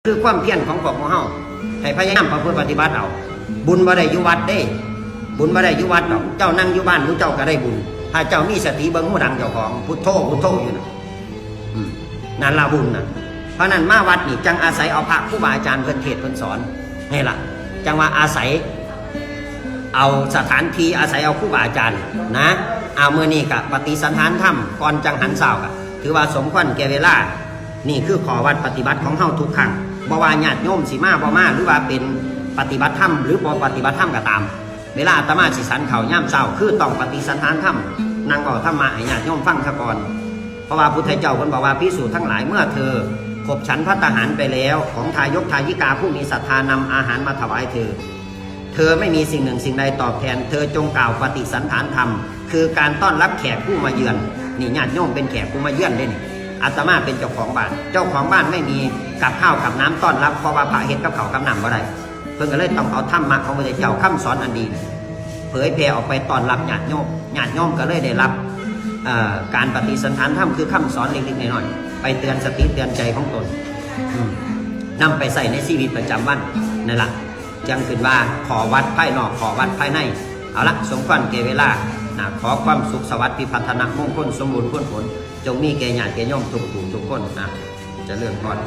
คือความเพียรของพวกเฮาให้พยายามประพฤติปฏิบัติเอาบุญบ่ได้อยู่วัดเด้บุญบ่ได้อยู่วัดดอกเจ้านั่งอยู่บ้านรู้เจ้าก็ได้บุญถ้าเจ้ามีสติเบิ่งหูดังเจ้าของพุทโธพุทโธอยู่นะนั่นละบุญนะเพราะนั้นมาวัดนี่จังอาศัยเอาพระครูบาอาจารย์เพิ่นเทศน์เพิ่นสอนนี่ล่ะจังว่าอาศัยเอาสถานที่อาศัยเอาครูบาอาจารย์นะเอามื้อนี้ก็ปฏิสันทานธรรมก่อนจังหันเช้าก็ถือว่าสมควรแก่เวลานี่คือขอวัดปฏิบัติของเฮาทุกครั้งบ่ว่าญาติโยมสิมาบ่มาหรือว่าเป็นปฏิบัติธรรมหรือบ่ปฏิบัติธรรมก็ตามเวลาอาตมาสิสันเข้ายามเช้าคือต้องปฏิสันทานธรรมนั่งเว้าธรรมะให้ญาติโยมฟังซะก่อนเพราะว่าพุทธเจ้าเพิ่นบอกว่าภิกษุทั้งหลายเมื่อเธอขบฉันภัตตาหารไปแล้วของทายกทายิกาผู้มีศรัทธานำอาหารมาถวายเธอไม่มีสิ่งหนึ่งสิ่งใดตอบแทนเธอจงกล่าวปฏิสันทานธรรมคือการต้อนรับแขกผู้มาเยือนนี่ญาติโยมเป็นแขกผู้มาเยือนเด้นี่อาตมาเป็นเจ้าของบ้านไม่มีกับข้าวกับน้ำต้อนรับเพราะว่าพระเฮ็ดกับข้าวกับน้ำบ่ได้เพิ่นก็เลยต้องเอาธรรมะของพระเจ้าคำสอนอันดีเผยแผ่ออกไปต้อนรับญาติโยมก็เลยได้รับการปฏิสันทานธรรมคือคำสอนเล็กๆน้อยๆไปเตือนสติเตือนใจของตนนำไปใส่ในชีวิตประจำวันนั่นแหละจังขึ้นว่าขอวัดภายนอกขอวัดภายในเอาละสมควรแก่เวลาขอความสุขสวัสดิ์พิพัฒนามงคลสมบูรณ์ผลจงมีแก่ญาติโยมทุกคนนะจะเลื่อนก่อน